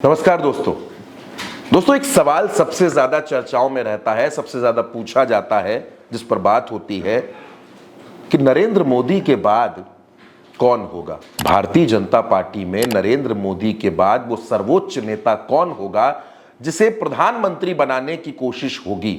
नमस्कार दोस्तों एक सवाल सबसे ज्यादा चर्चाओं में रहता है, सबसे ज्यादा पूछा जाता है, जिस पर बात होती है कि नरेंद्र मोदी के बाद कौन होगा। भारतीय जनता पार्टी में नरेंद्र मोदी के बाद वो सर्वोच्च नेता कौन होगा जिसे प्रधानमंत्री बनाने की कोशिश होगी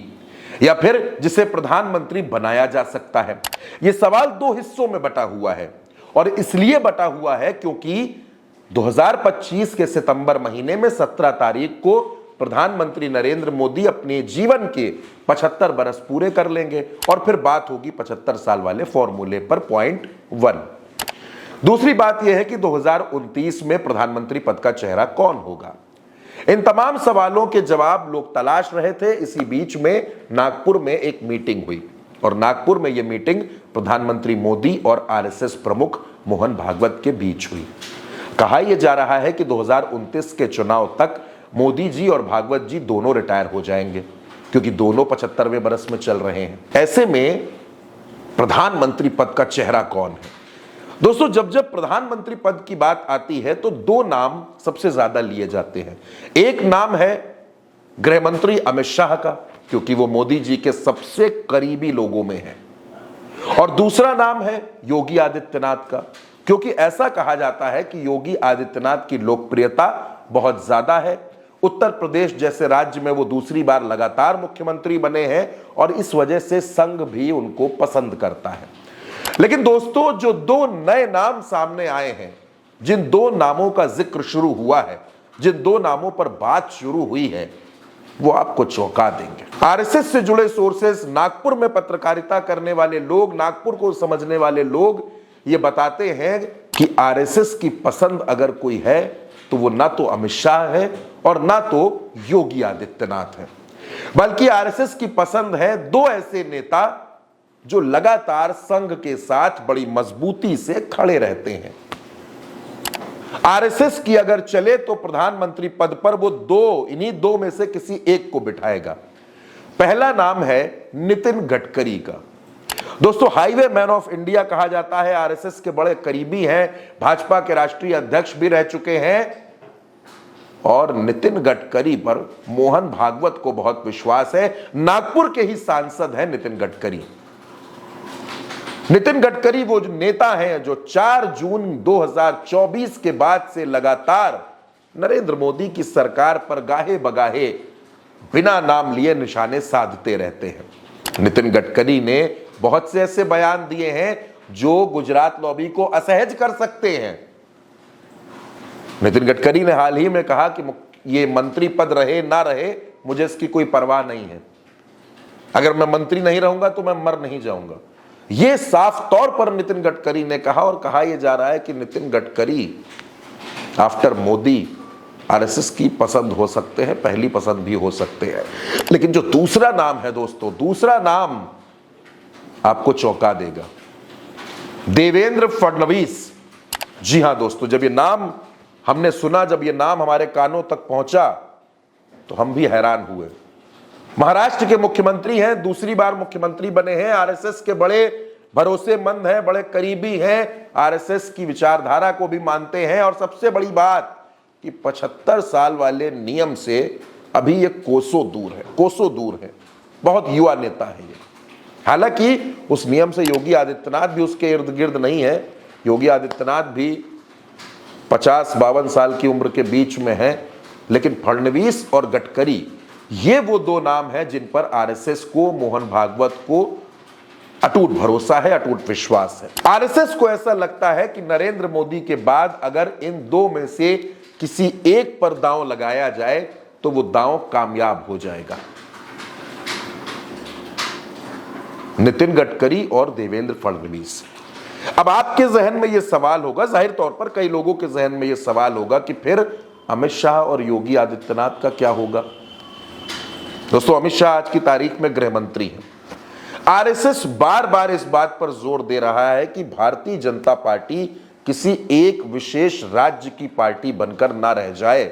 या फिर जिसे प्रधानमंत्री बनाया जा सकता है। यह सवाल दो हिस्सों में बटा हुआ है और इसलिए बटा हुआ है क्योंकि 2025 के सितंबर महीने में 17 तारीख को प्रधानमंत्री नरेंद्र मोदी अपने जीवन के 75 बरस पूरे कर लेंगे और फिर बात होगी 75 साल वाले फॉर्मूले पर पॉइंट 1। दूसरी बात यह है कि 2029 में प्रधानमंत्री पद का चेहरा कौन होगा। इन तमाम सवालों के जवाब लोग तलाश रहे थे। इसी बीच में नागपुर में एक मीटिंग हुई और नागपुर में यह मीटिंग प्रधानमंत्री मोदी और आरएसएस प्रमुख मोहन भागवत के बीच हुई। कहा यह जा रहा है कि 2029 के चुनाव तक मोदी जी और भागवत जी दोनों रिटायर हो जाएंगे क्योंकि दोनों 75वें बरस में चल रहे हैं। ऐसे में प्रधानमंत्री पद का चेहरा कौन है। दोस्तों जब जब प्रधानमंत्री पद की बात आती है तो दो नाम सबसे ज्यादा लिए जाते हैं। एक नाम है गृह मंत्री अमित शाह का, क्योंकि वो मोदी जी के सबसे करीबी लोगों में है, और दूसरा नाम है योगी आदित्यनाथ का, क्योंकि ऐसा कहा जाता है कि योगी आदित्यनाथ की लोकप्रियता बहुत ज्यादा है। उत्तर प्रदेश जैसे राज्य में वो दूसरी बार लगातार मुख्यमंत्री बने हैं और इस वजह से संघ भी उनको पसंद करता है। लेकिन दोस्तों जो दो नए नाम सामने आए हैं, जिन दो नामों का जिक्र शुरू हुआ है, जिन दो नामों पर बात शुरू हुई है, वो आपको चौंका देंगे। आरएसएस से जुड़े सोर्सेस, नागपुर में पत्रकारिता करने वाले लोग, नागपुर को समझने वाले लोग ये बताते हैं कि आरएसएस की पसंद अगर कोई है तो वो ना तो अमित शाह है और ना तो योगी आदित्यनाथ है, बल्कि आरएसएस की पसंद है दो ऐसे नेता जो लगातार संघ के साथ बड़ी मजबूती से खड़े रहते हैं। आरएसएस की अगर चले तो प्रधानमंत्री पद पर वो इन्हीं दो में से किसी एक को बिठाएगा। पहला नाम है नितिन गडकरी का। दोस्तों हाईवे मैन ऑफ इंडिया कहा जाता है, आरएसएस के बड़े करीबी हैं, भाजपा के राष्ट्रीय अध्यक्ष भी रह चुके हैं और नितिन गडकरी पर मोहन भागवत को बहुत विश्वास है। नागपुर के ही सांसद हैं नितिन गडकरी। नितिन गडकरी वो जो नेता हैं जो 4 जून 2024 के बाद से लगातार नरेंद्र मोदी की सरकार पर गाहे बगाहे बिना नाम लिए निशाने साधते रहते हैं। नितिन गडकरी ने बहुत से ऐसे बयान दिए हैं जो गुजरात लॉबी को असहज कर सकते हैं। नितिन गडकरी ने हाल ही में कहा कि ये मंत्री पद रहे ना रहे, मुझे इसकी कोई परवाह नहीं है, अगर मैं मंत्री नहीं रहूंगा तो मैं मर नहीं जाऊंगा। यह साफ तौर पर नितिन गडकरी ने कहा और कहा यह जा रहा है कि नितिन गडकरी आफ्टर मोदी आरएसएस की पसंद हो सकते हैं, पहली पसंद भी हो सकते हैं। लेकिन जो दूसरा नाम है दोस्तों, दूसरा नाम आपको चौंका देगा, देवेंद्र फडणवीस। जी हां दोस्तों, जब ये नाम हमने सुना, जब ये नाम हमारे कानों तक पहुंचा तो हम भी हैरान हुए। महाराष्ट्र के मुख्यमंत्री हैं, दूसरी बार मुख्यमंत्री बने हैं, आरएसएस के बड़े भरोसेमंद हैं, बड़े करीबी हैं, आरएसएस की विचारधारा को भी मानते हैं और सबसे बड़ी बात कि 75 साल वाले नियम से अभी ये कोसों दूर है, बहुत युवा नेता है ये। हालांकि उस नियम से योगी आदित्यनाथ भी उसके इर्द गिर्द नहीं है। योगी आदित्यनाथ भी 50-52 साल की उम्र के बीच में है, लेकिन फडणवीस और गडकरी ये वो दो नाम हैं जिन पर आरएसएस को, मोहन भागवत को अटूट भरोसा है, अटूट विश्वास है। आरएसएस को ऐसा लगता है कि नरेंद्र मोदी के बाद अगर इन दो में से किसी एक पर दांव लगाया जाए तो वो दांव कामयाब हो जाएगा। नितिन गडकरी और देवेंद्र फडणवीस। अब आपके जहन में यह सवाल होगा, जाहिर तौर पर कई लोगों के जहन में यह सवाल होगा कि फिर अमित शाह और योगी आदित्यनाथ का क्या होगा। दोस्तों अमित शाह आज की तारीख में गृह मंत्री हैं। आरएसएस बार बार इस बात पर जोर दे रहा है कि भारतीय जनता पार्टी किसी एक विशेष राज्य की पार्टी बनकर ना रह जाए।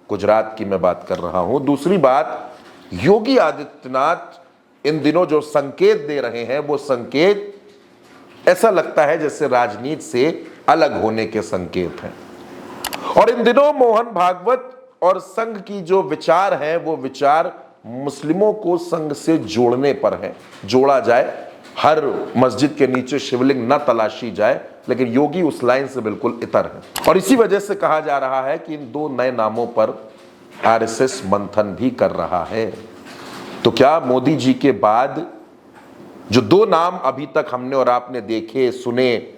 गुजरात की मैं बात कर रहा हूं। दूसरी बात, योगी आदित्यनाथ इन दिनों जो संकेत दे रहे हैं वो संकेत ऐसा लगता है जैसे राजनीति से अलग होने के संकेत हैं। और इन दिनों मोहन भागवत और संघ की जो विचार है वो विचार मुस्लिमों को संघ से जोड़ने पर है। जोड़ा जाए, हर मस्जिद के नीचे शिवलिंग न तलाशी जाए, लेकिन योगी उस लाइन से बिल्कुल इतर है। और इसी वजह से कहा जा रहा है कि इन दो नए नामों पर आरएसएस मंथन भी कर रहा है। तो क्या मोदी जी के बाद जो दो नाम अभी तक हमने और आपने देखे सुने,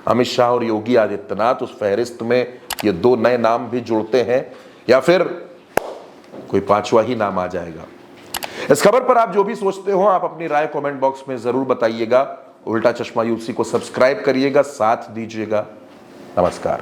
अमित शाह और योगी आदित्यनाथ, उस फहरिस्त में ये दो नए नाम भी जुड़ते हैं, या फिर कोई पांचवा ही नाम आ जाएगा? इस खबर पर आप जो भी सोचते हो, आप अपनी राय कमेंट बॉक्स में जरूर बताइएगा। उल्टा चश्मा यूसी को सब्सक्राइब करिएगा, साथ दीजिएगा। नमस्कार।